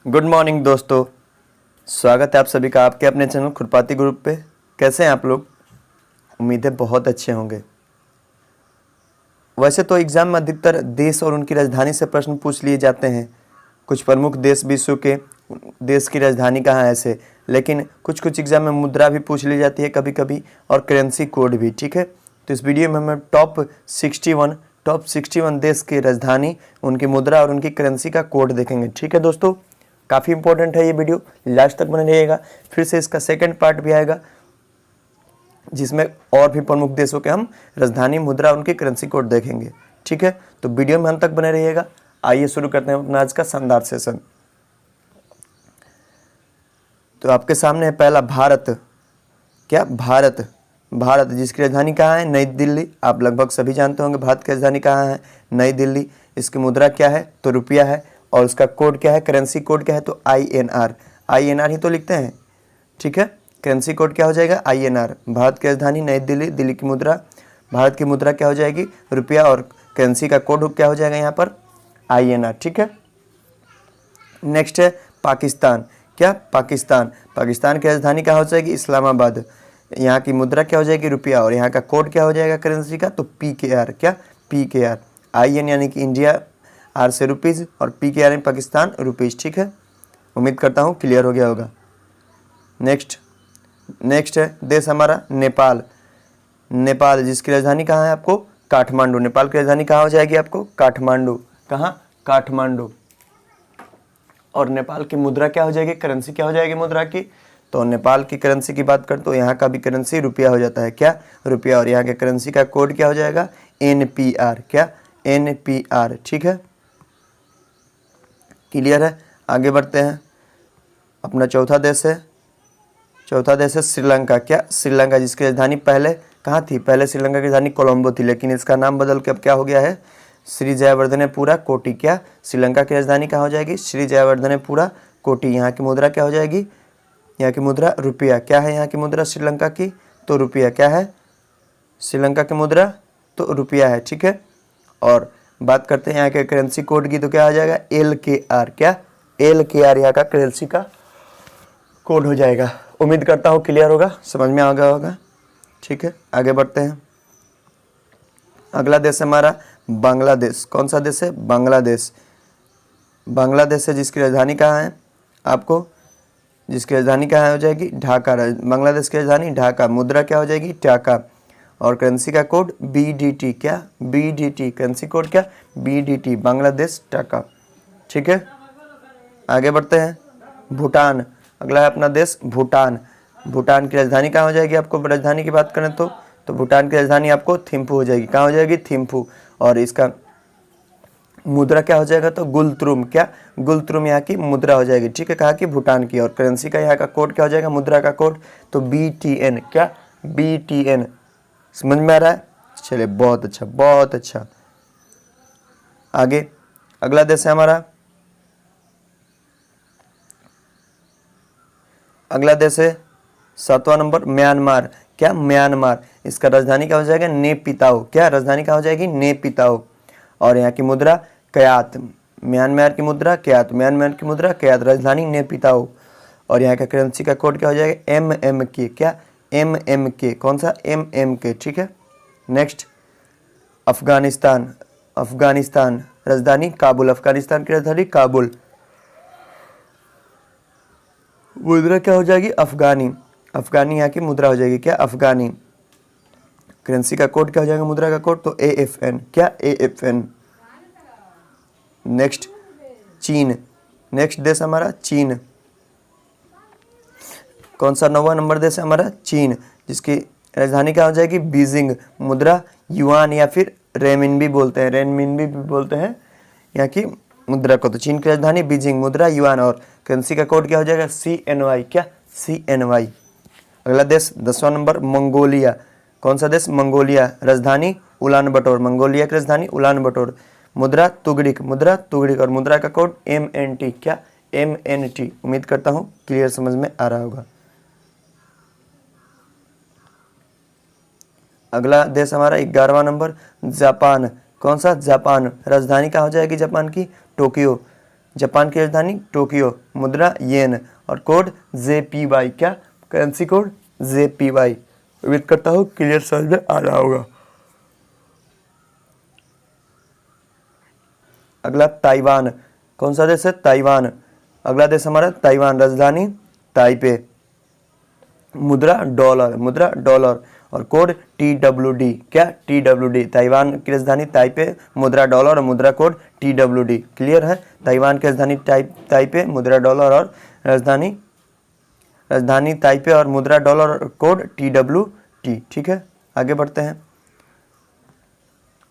Good morning दोस्तों, स्वागत है आप सभी का आपके अपने चैनल खुरपाती ग्रुप पे। कैसे हैं आप लोग? उम्मीद है बहुत अच्छे होंगे। वैसे तो एग्जाम में अधिकतर देश और उनकी राजधानी से प्रश्न पूछ लिए जाते हैं। कुछ प्रमुख देश विश्व के देश की राजधानी कहाँ है ऐसे, लेकिन कुछ कुछ एग्जाम में मुद्रा भी पूछ ली जाती है कभी कभी, और करेंसी कोड भी। ठीक है, तो इस वीडियो में हम टॉप 61 देश की राजधानी, उनकी मुद्रा और उनकी करेंसी का कोड देखेंगे। ठीक है दोस्तों, काफ़ी इंपॉर्टेंट है ये वीडियो, लास्ट तक बने रहिएगा। फिर से इसका सेकंड पार्ट भी आएगा जिसमें और भी प्रमुख देशों के हम राजधानी, मुद्रा, उनकी करेंसी कोड देखेंगे। ठीक है, तो वीडियो में अंत तक बने रहिएगा। आइए शुरू करते हैं अपना आज का शानदार सेशन। तो आपके सामने है पहला भारत। क्या? भारत जिसकी राजधानी कहाँ है? नई दिल्ली। आप लगभग सभी जानते होंगे भारत की राजधानी कहाँ है? नई दिल्ली। इसकी मुद्रा क्या है? तो रुपया है। और उसका कोड क्या है? करेंसी कोड क्या है? तो INR ही तो लिखते हैं। ठीक है, करेंसी कोड क्या हो जाएगा? INR। भारत की राजधानी नई दिल्ली, दिल्ली की मुद्रा, भारत की मुद्रा क्या हो जाएगी? रुपया, और करेंसी का कोड क्या हो जाएगा यहाँ पर? INR। ठीक है, नेक्स्ट है पाकिस्तान। क्या? पाकिस्तान की राजधानी कहाँ हो जाएगी? इस्लामाबाद। यहाँ की मुद्रा क्या हो जाएगी? रुपया, और यहाँ का कोड क्या हो जाएगा करेंसी का? तो PKR। क्या? PKR। IN यानी कि इंडिया, R से रुपीज़, और PKR यानी पाकिस्तान रुपीज़। ठीक है, उम्मीद करता हूँ क्लियर हो गया होगा। नेक्स्ट है देश हमारा नेपाल जिसकी राजधानी कहाँ है आपको? काठमांडू। नेपाल की राजधानी कहाँ हो जाएगी आपको? काठमांडू। कहाँ? काठमांडू। और नेपाल की मुद्रा क्या हो जाएगी? करेंसी क्या हो जाएगी मुद्रा की? तो नेपाल की करेंसी की बात करें तो यहाँ का भी करेंसी रुपया हो जाता है। क्या? रुपया। और यहाँ के करेंसी का कोड क्या हो जाएगा? NPR। क्या? NPR। ठीक है, क्लियर है। आगे बढ़ते हैं। अपना चौथा देश है श्रीलंका। क्या? श्रीलंका जिसकी राजधानी पहले कहाँ थी? पहले श्रीलंका की राजधानी कोलंबो थी, लेकिन इसका नाम बदल के अब क्या हो गया है? श्री जयवर्धनेपुरा कोटी। क्या? श्रीलंका की राजधानी कहाँ हो जाएगी? श्री जयवर्धनेपुरा कोटी। यहाँ की मुद्रा क्या हो जाएगी? यहाँ की मुद्रा रुपया। क्या है यहाँ की मुद्रा श्रीलंका की? तो रुपया। क्या है श्रीलंका की मुद्रा? तो रुपया है। ठीक है, और बात करते हैं यहाँ के करेंसी कोड की, तो क्या आ जाएगा? LKR। क्या? LKR यहाँ का करेंसी का कोड हो जाएगा। उम्मीद करता हूँ क्लियर होगा, समझ में आ गया होगा। ठीक है, आगे बढ़ते हैं। अगला देश हमारा बांग्लादेश। कौन सा देश है? बांग्लादेश है जिसकी राजधानी कहाँ है आपको? जिसकी राजधानी कहाँ हो जाएगी? ढाका। बांग्लादेश की राजधानी ढाका। मुद्रा क्या हो जाएगी? टाका। और करेंसी का कोड BDT। क्या? BDT। करेंसी कोड क्या? BDT। बांग्लादेश टाका। ठीक है, आगे बढ़ते हैं। भूटान। अगला है अपना देश भूटान की राजधानी कहाँ हो जाएगी आपको? राजधानी की बात करें तो भूटान की राजधानी आपको थिम्पू हो जाएगी। कहाँ हो जाएगी? थिम्पू। और इसका मुद्रा क्या हो जाएगा? तो गुलत्रुम। क्या? गुलत्रुम यहाँ की मुद्रा हो जाएगी। ठीक है, कहा कि भूटान की। और करेंसी का यहाँ का कोड क्या हो जाएगा? मुद्रा का कोड तो BTN। क्या? BTN। समझ में आ रहा है? चलिए, बहुत अच्छा। आगे अगला देश है हमारा, अगला देश है 7वां नंबर म्यांमार। क्या? म्यांमार। इसका राजधानी क्या हो जाएगा? नेपिताओ। क्या? राजधानी क्या हो जाएगी? नेपिताओ। और यहाँ की मुद्रा क्यात। म्यांमार की मुद्रा क्यात। राजधानी नेपिताओ। और यहाँ का करेंसी का कोड क्या हो जाएगा? MMK। क्या? MMK। कौन सा? MMK। ठीक है, नेक्स्ट अफगानिस्तान। राजधानी काबुल। अफगानिस्तान की राजधानी काबुल। मुद्रा क्या हो जाएगी? अफगानी यहाँ की मुद्रा हो जाएगी। क्या? अफगानी। करेंसी का कोड क्या हो जाएगा? मुद्रा का कोड तो AFN। क्या? AFN। नेक्स्ट देश हमारा चीन। कौन सा 9वां नंबर देश है हमारा? चीन, जिसकी राजधानी क्या हो जाएगी? बीजिंग। मुद्रा युआन या फिर रेनमिनबी बोलते हैं यहाँ की मुद्रा को। तो चीन की राजधानी बीजिंग, मुद्रा युआन, और करेंसी का कोड क्या हो जाएगा? CNY। क्या? CNY। अगला देश 10वां नंबर मंगोलिया। कौन सा देश? मंगोलिया। राजधानी उलान बटोर। मंगोलिया की राजधानी उलान बटोर। मुद्रा तुगरिक। और मुद्रा का कोड MNT। क्या? MNT। उम्मीद करता हूँ क्लियर समझ में आ रहा होगा। अगला देश हमारा 11वां नंबर जापान। कौन सा? जापान। राजधानी कहाँ हो जाएगी जापान की? टोक्यो। जापान की राजधानी टोक्यो, मुद्रा येन और कोड JPY। क्या करेंसी कोड JPY। उम्मीद करता हूँ क्लियर समझ में आ रहा होगा। अगला ताइवान, कौन सा देश है? ताइवान। अगला देश हमारा ताइवान, राजधानी ताइपे, मुद्रा डॉलर, मुद्रा डॉलर और कोड TWD। क्या TWD। ताइवान की राजधानी ताइपे, मुद्रा डॉलर और मुद्रा कोड TWD। क्लियर है? ताइवान की राजधानी ताइपे, मुद्रा डॉलर और राजधानी ताइपे और मुद्रा डॉलर कोड TWD। ठीक है, आगे बढ़ते हैं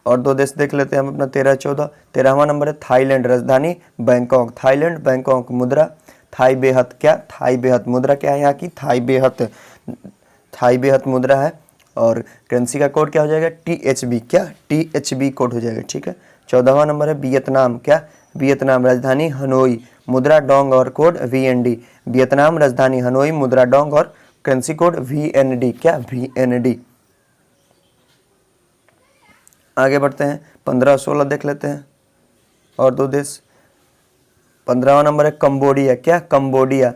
और 2 देश देख लेते हैं हम अपना 13-14। 13वां नंबर है थाईलैंड, राजधानी बैंकॉक, थाईलैंड बैंकॉक, मुद्रा थाई बेहत। क्या थाई बेहत। मुद्रा क्या है यहाँ की? थाई बेहत, थाई बेहत मुद्रा है और करेंसी का कोड क्या हो जाएगा? THB। क्या THB कोड हो जाएगा। ठीक है, 14वां नंबर है वियतनाम। क्या वियतनाम, राजधानी हनोई, मुद्रा डोंग और कोड VND। वियतनाम, राजधानी हनोई, मुद्रा डोंग और करेंसी कोड VND। क्या VND। आगे बढ़ते हैं, 15-16 देख लेते हैं और 2 देश। 15वां नंबर है कंबोडिया। क्या कंबोडिया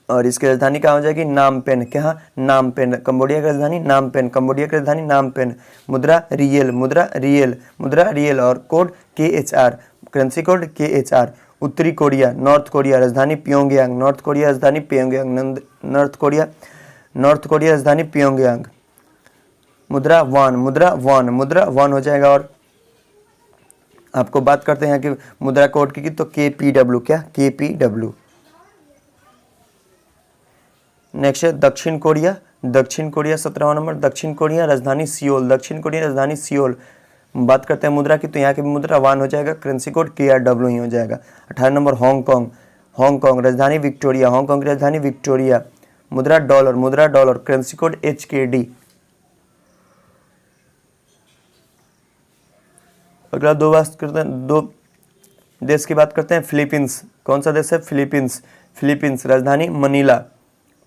और इसकी राजधानी कहाँ हो जाएगी? नामपेन। क्या नामपेन। कंबोडिया की राजधानी नामपेन, कंबोडिया की राजधानी नामपेन, मुद्रा रियल, मुद्रा रियल, मुद्रा रियल और code KHR, currency code KHR। उत्तरी कोरिया, नॉर्थ कोरिया, राजधानी प्योंगयांग, नॉर्थ कोरिया राजधानी प्योंगयांग, नॉर्थ कोरिया राजधानी प्योंगयांग, मुद्रा वॉन, मुद्रा वॉन, मुद्रा वॉन हो जाएगा। और आपको बात करते हैं कि मुद्रा कोड की तो KPW। क्या KPW। नेक्स्ट है दक्षिण कोरिया, दक्षिण कोरिया 17वां नंबर, दक्षिण कोरिया राजधानी सियोल, दक्षिण कोरिया राजधानी सियोल। बात करते हैं मुद्रा की तो यहाँ की मुद्रा वान हो जाएगा, करेंसी कोड KRW ही हो जाएगा। 18 नंबर हांगकांग, हांगकांग राजधानी विक्टोरिया, हांगकांग की राजधानी विक्टोरिया, मुद्रा डॉलर, मुद्रा डॉलर, करेंसी कोड HKD। अगला 2 बात करते हैं, 2 देश की बात करते हैं। फिलीपींस, कौन सा देश है? फिलीपींस, फिलीपींस राजधानी मनीला,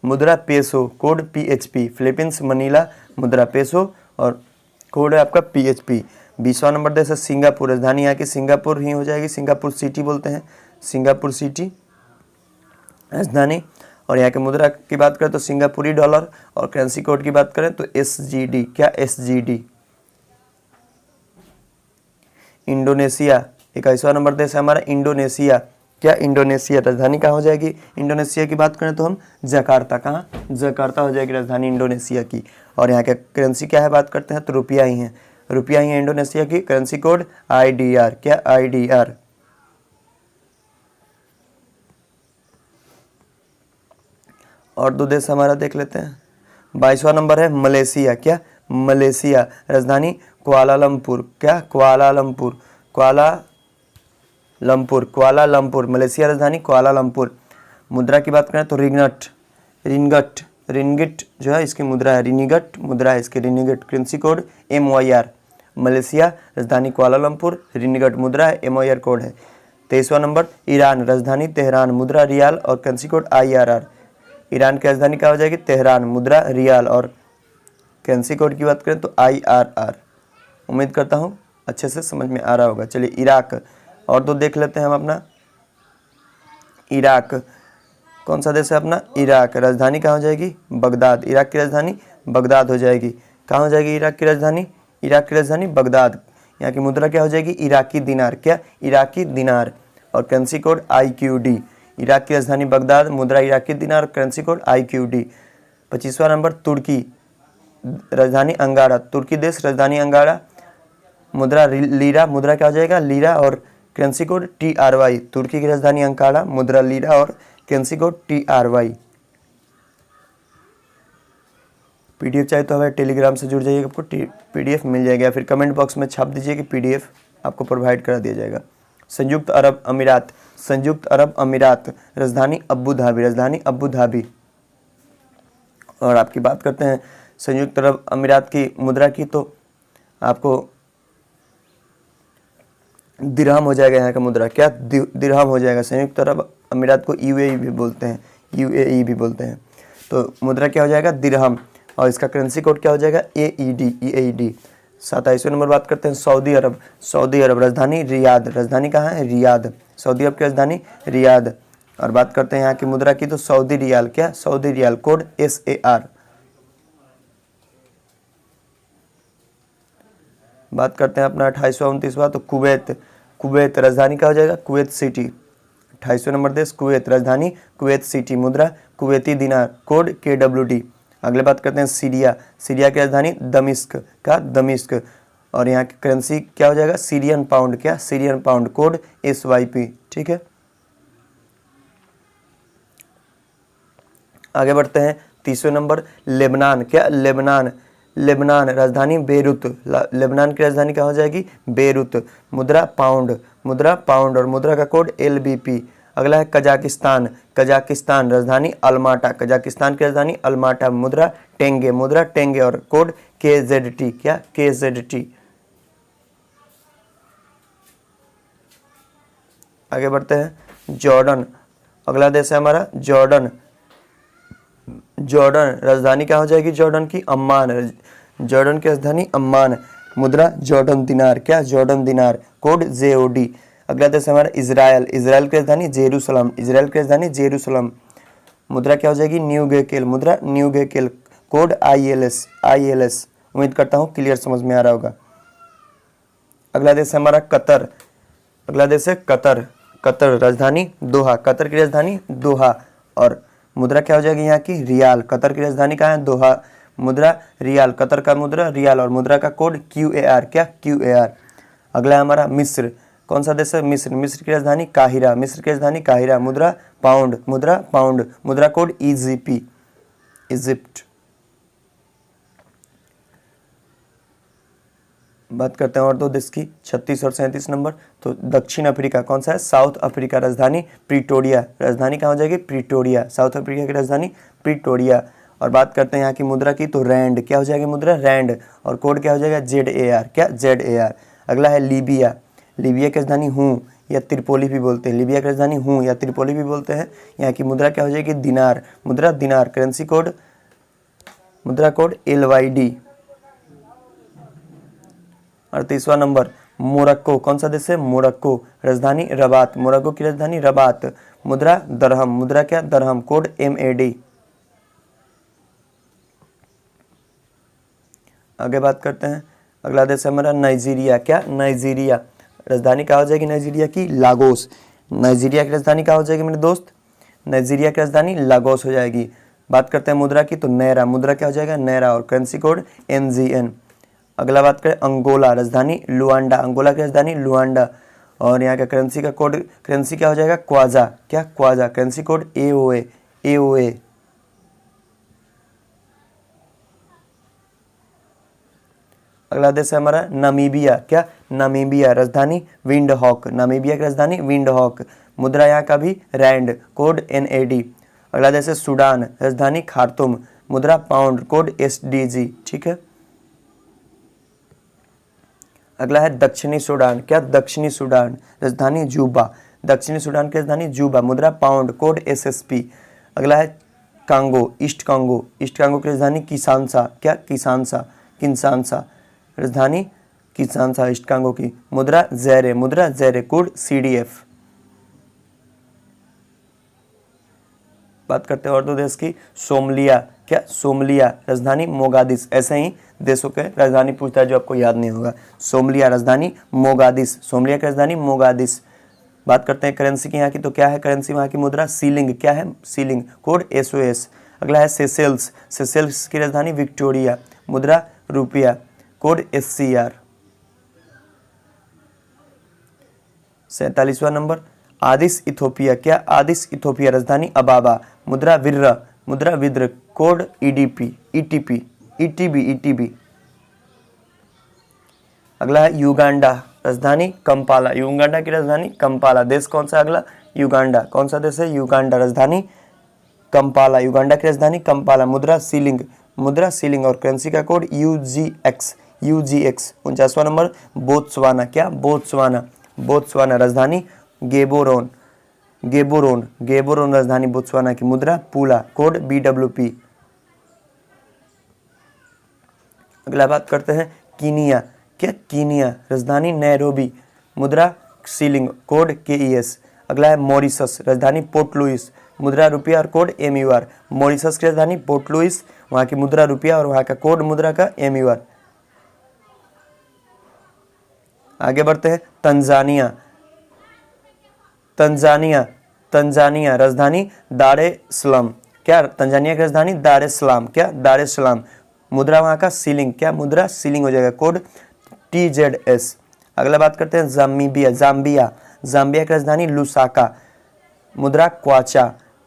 मुद्रा peso, code PHP। Philippines, Manila, मुद्रा पेसो और कोड है आपका PHP। 20वां नंबर देश है सिंगापुर, राजधानी यहाँ की सिंगापुर ही हो जाएगी, सिंगापुर सिटी बोलते हैं, सिंगापुर सिटी राजधानी। और यहाँ के मुद्रा की बात करें तो सिंगापुरी डॉलर और करेंसी कोड की बात करें तो SGD। क्या SGD। इंडोनेशिया, 21वां नंबर देश है हमारा इंडोनेशिया। क्या इंडोनेशिया, राजधानी कहाँ हो जाएगी? इंडोनेशिया की बात करें तो हम जकार्ता, कहाँ? जकार्ता हो जाएगी राजधानी इंडोनेशिया की। और यहाँ के करेंसी क्या है बात करते हैं तो रुपया ही है, रुपया ही है इंडोनेशिया की, करेंसी कोड IDR। क्या IDR। और 2 देश हमारा देख लेते हैं। 22वां नंबर है मलेशिया। क्या मलेशिया, राजधानी कुआलालंपुर। क्या कुआलालंपुर, कुआलालंपुर, कुआलालंपुर, मलेशिया राजधानी कुआलालंपुर। मुद्रा की बात करें तो रिंगट, रिंगट, रिंगिट जो है इसकी मुद्रा है, रिनिगट मुद्रा है इसकी, रिनिगट, करेंसी कोड MYR। मलेशिया राजधानी कुआलालंपुर, रिनिगट मुद्रा है, MYR कोड है। 23वां नंबर ईरान, राजधानी तेहरान, मुद्रा रियाल और करेंसी कोड IRR। ईरान की राजधानी क्या हो जाएगी? तेहरान, मुद्रा रियाल और करेंसी कोड की बात करें तो IRR। उम्मीद करता हूँ अच्छे से समझ में आ रहा होगा। चलिए इराक और 2 देख लेते हैं हम अपना। इराक, कौन सा देश है अपना? इराक, राजधानी कहाँ हो जाएगी? बगदाद, इराक की राजधानी बगदाद हो जाएगी। कहाँ हो जाएगी इराक की राजधानी? इराक की राजधानी बगदाद। यहाँ की मुद्रा क्या हो जाएगी? इराकी दिनार। क्या इराकी दिनार और करेंसी कोड IQD। इराक की राजधानी बगदाद, मुद्रा इराकी दिनार, करेंसी कोड IQD। 25वां नंबर तुर्की, राजधानी अंगारा, तुर्की देश राजधानी अंगारा, मुद्रा लीरा, मुद्रा क्या हो जाएगा? लीरा और करेंसी कोड TRY। तुर्की की राजधानी अंकारा, मुद्रा लीरा और करेंसी कोड TRY। PDF चाहिए तो हमारे टेलीग्राम से जुड़ जाइएगा, आपको PDF मिल जाएगा, फिर कमेंट बॉक्स में छाप दीजिए कि PDF आपको प्रोवाइड करा दिया जाएगा। संयुक्त अरब अमीरात, संयुक्त अरब अमीरात, राजधानी अबू धाबी, राजधानी अबू धाबी। और आपकी बात करते हैं संयुक्त अरब अमीरात की मुद्रा की तो आपको दिरहम हो जाएगा यहाँ का मुद्रा। क्या दिरहम हो जाएगा। संयुक्त अरब अमीरात को UAE भी बोलते हैं, UAE भी बोलते हैं। तो मुद्रा क्या हो जाएगा? दिरहम और इसका करेंसी कोड क्या हो जाएगा? AED, EAD। 27वें नंबर बात करते हैं सऊदी अरब। सऊदी अरब राजधानी रियाद। राजधानी कहाँ है? रियाद। सऊदी अरब की राजधानी रियाद। और बात करते हैं यहाँ की मुद्रा की तो सऊदी रियाल। क्या? Saudi riyal, code SAR। बात करते हैं अपना 28वां 29वां तो कुवैत। कुवैत राजधानी क्या हो जाएगा? Kuwait City. 28वें नंबर देश कुवैत, राजधानी कुवैत सिटी, मुद्रा कुवैती दिनार, कोड KWD। अगले बात करते हैं सीरिया। सीरिया की राजधानी दमिश्क। का? दमिश्क। और यहाँ की करेंसी क्या हो जाएगा? Syrian pound. क्या? Syrian pound, code SYP। ठीक है, आगे बढ़ते हैं 30वें नंबर लेबनान। क्या? लेबनान। लेबनान राजधानी बेरूत। लेबनान की राजधानी क्या हो जाएगी? बेरूत, मुद्रा पाउंड। मुद्रा पाउंड और मुद्रा का कोड LBP। अगला है कजाकिस्तान। कजाकिस्तान राजधानी अल्माटा। कजाकिस्तान की राजधानी अल्माटा, मुद्रा टेंगे। मुद्रा टेंगे और कोड KZT। क्या? KZT। आगे बढ़ते हैं जॉर्डन। अगला देश है हमारा जॉर्डन। जॉर्डन राजधानी क्या हो जाएगी? जॉर्डन की अम्मान। जॉर्डन की राजधानी अम्मान, मुद्रा जॉर्डन दिनार। क्या? जॉर्डन दिनार, कोड JOD। अगला देश हमारा इजराइल। इजराइल की राजधानी जेरूसलम। इजराइल की राजधानी जेरूसलम, मुद्रा क्या हो जाएगी? न्यू गेकेल। मुद्रा न्यू गेकेल, कोड ILS। ILS। उम्मीद करता हूँ क्लियर समझ में आ रहा होगा। अगला देश है हमारा कतर। अगला देश है कतर। कतर राजधानी दोहा। कतर की राजधानी दोहा और मुद्रा क्या हो जाएगी यहाँ की? रियाल। कतर की राजधानी कहाँ है? दोहा, मुद्रा रियाल। कतर का मुद्रा रियाल और मुद्रा का कोड QAR। क्या? QAR। अगला है हमारा मिस्र। कौन सा देश है? मिस्र। मिस्र की राजधानी काहिरा। मिस्र की राजधानी काहिरा, मुद्रा पाउंड। मुद्रा पाउंड, मुद्रा कोड EGP, इजिप्ट। बात करते हैं और दो देश की 36 और 37 नंबर तो दक्षिण अफ्रीका। कौन सा है? South Africa. राजधानी प्रिटोरिया। राजधानी कहाँ हो जाएगी? प्रिटोरिया। साउथ अफ्रीका की राजधानी प्रिटोरिया। और बात करते हैं यहाँ की मुद्रा की तो रैंड। क्या हो जाएगी? मुद्रा रैंड और कोड क्या हो जाएगा? ZAR। क्या? ZAR। अगला है लीबिया। लीबिया की राजधानी हूँ या त्रिपोली भी बोलते हैं। लीबिया की राजधानी हूँ या त्रिपोली भी बोलते हैं। यहाँ की मुद्रा क्या हो जाएगी? दिनार। मुद्रा दिनार, करेंसी कोड, मुद्रा कोड LYD। 38वां नंबर मोरक्को। कौन सा देश है? मोरक्को। राजधानी रबात। मोरक्को की राजधानी रबात, मुद्रा दरहम। मुद्रा क्या? दरहम, कोड MAD। आगे बात करते हैं, अगला देश है हमारा नाइजीरिया। क्या? नाइजीरिया। राजधानी क्या हो जाएगी नाइजीरिया की? लागोस। नाइजीरिया की राजधानी क्या हो जाएगी मेरे दोस्त? नाइजीरिया की राजधानी लागोस हो जाएगी। बात करते हैं मुद्रा की तो नैरा। मुद्रा क्या हो जाएगा? नैरा और करेंसी कोड NGN। अगला बात करें अंगोला। राजधानी लुआंडा। अंगोला की राजधानी लुआंडा और यहाँ का करेंसी का कोड, करेंसी क्या हो जाएगा? क्वाजा। क्या? Khawaja, currency code AOA। AOA। अगला देश है हमारा नामीबिया। क्या? नामीबिया। राजधानी विंड हॉक। नामीबिया की राजधानी विंड हॉक, मुद्रा यहाँ का भी रैंड, कोड NAD। अगला देश है सूडान। राजधानी खार्तुम, मुद्रा पाउंड, कोड SDG। ठीक है, अगला है दक्षिणी सूडान। क्या? दक्षिणी सूडान। राजधानी जूबा। दक्षिणी सूडान की राजधानी जूबा, मुद्रा पाउंड, कोड SSP। अगला है Congo, east Congo. East Congo की राजधानी किसानसा। क्या? किसानसा, किन्सानसा। राजधानी किसानसा ईस्ट कांगो की, मुद्रा ज़ैरे। मुद्रा ज़ैरे, कोड CDF। बात करते हैं और दो देश की, सोमलिया। क्या? सोमलिया। राजधानी मोगादिस। ऐसे ही देशों के राजधानी पूछता है जो आपको याद नहीं होगा। सोमलिया, राजधानी मोगादिस। सोमलिया की राजधानी मोगादिस। बात करते हैं करेंसी की यहाँ की तो क्या है करेंसी वहाँ की? मुद्रा सीलिंग। क्या है? Ceiling, code SOS। अगला है सेसेल्स। सेसेल्स की राजधानी विक्टोरिया, मुद्रा रुपया, कोड SCR। 47वां number आदिस Ethiopia. क्या? आदिस इथोपिया। राजधानी अबाबा, मुद्रा विर्र। मुद्रा विद्र, कोड ETB। अगला है युगांडा। राजधानी कंपाला। युगांडा की राजधानी कंपाला। देश कौन सा? अगला युगांडा। कौन सा देश है? युगांडा। राजधानी कंपाला। युगांडा की राजधानी कंपाला, मुद्रा सीलिंग। मुद्रा सीलिंग और करेंसी का कोड UGX। 49वां नंबर बोत्सवाना। क्या? बोत्सवाना। बोत्सवाना। राजधानी गेबोरोन। गेबोरोन राजधानी बोत्सवाना की, मुद्रा पूला, कोड BWP। अगला बात करते हैं कीनिया। क्या कीनिया, राजधानी नैरोबी, मुद्रा सीलिंग, कोड KES। अगला है मॉरिशस, राजधानी पोर्ट लुइस, मुद्रा रुपया और कोड MUR। मॉरिशस की राजधानी पोर्ट लुइस, वहाँ की मुद्रा रुपया और वहाँ का कोड मुद्रा का MUR। आगे बढ़ते हैं तंजानिया, तंजानिया, तंजानिया राजधानी दारे सलाम। क्या तंजानिया की राजधानी दारे सलाम, क्या दारे सलाम। मुद्रा वहाँ का सीलिंग, क्या मुद्रा सीलिंग हो जाएगा, कोड TZS। अगला बात करते हैं जाम्बिया, जाम्बिया, जाम्बिया की राजधानी लुसाका, मुद्रा क्वाचा,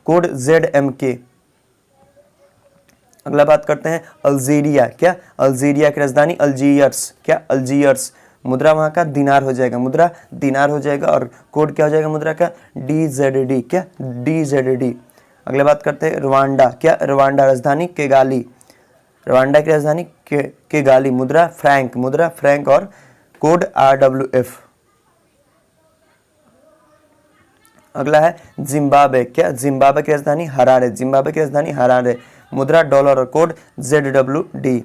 कोड ZMK। अगला बात करते हैं अल्जीरिया, क्या अल्जीरिया की राजधानी अल्जीयर्स, क्या अल्जीयर्स, मुद्रा वहाँ का दिनार हो जाएगा, मुद्रा दिनार हो जाएगा और कोड क्या हो जाएगा मुद्रा का DZD, क्या DZD। अगला बात करते हैं रवांडा, क्या रवांडा, राजधानी केगाली, रवांडा की राजधानी केगाली, मुद्रा फ्रैंक, मुद्रा फ्रैंक और कोड RWF। अगला है जिम्बाब्वे, क्या जिम्बाब्वे की राजधानी हरारे, जिम्बाब्वे की राजधानी हरारे, मुद्रा डॉलर और कोड ZWD।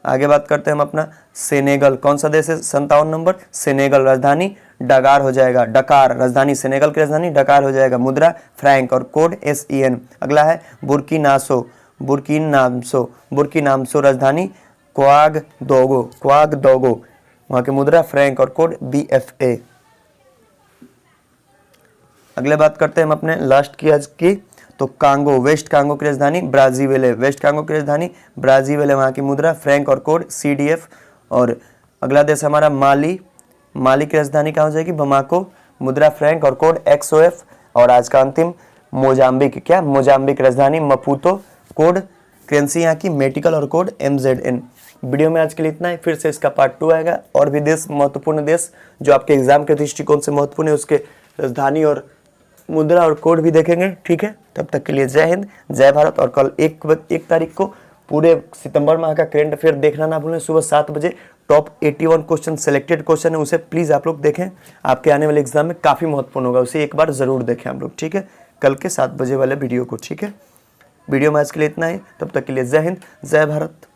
आगे बात करते हैं हम अपना सेनेगल, कौन सा देश है 57 नंबर, सेनेगल, राजधानी डकार हो जाएगा, डकार, राजधानी सेनेगल की राजधानी डकार हो जाएगा, मुद्रा फ्रैंक और कोड SEN। अगला है बुर्किनासो, बुर्किनासो, बुर्किनासो, राजधानी क्वागदोगो, क्वागदोगो, वहाँ की मुद्रा फ्रैंक और कोड BFA। अगले बात करते हैं हम अपने लास्ट की आज की, तो कांगो, वेस्ट कांगो की राजधानी ब्राजीविले, वेस्ट कांगो की राजधानी ब्राजीविले, वहाँ की मुद्रा फ्रैंक और कोड CDF। और अगला देश हमारा माली, माली की राजधानी कहाँ हो जाएगी बमाको, मुद्रा फ्रैंक और कोड XOF। और आज का अंतिम मोजाम्बिक, क्या मोजाम्बिक, राजधानी मपूतो, कोड करेंसी यहाँ की मेटिकल और कोड MZN। वीडियो में आज के लिए इतना ही, फिर से इसका पार्ट 2 आएगा। और भी देश, महत्वपूर्ण देश जो आपके एग्जाम के दृष्टिकोण से महत्वपूर्ण है, उसके राजधानी और मुद्रा और कोड भी देखेंगे, ठीक है। तब तक के लिए जय हिंद, जय भारत। और कल 1 तारीख को पूरे सितंबर माह का करंट अफेयर देखना ना भूलें, सुबह 7 बजे टॉप 81 क्वेश्चन सेलेक्टेड क्वेश्चन है, उसे प्लीज़ आप लोग देखें, आपके आने वाले एग्जाम में काफ़ी महत्वपूर्ण होगा, उसे एक बार ज़रूर देखें आप लोग, ठीक है, कल के 7 बजे वाले वीडियो को, ठीक है। वीडियो में आज के लिए इतना ही, तब तक के लिए जय हिंद, जय भारत।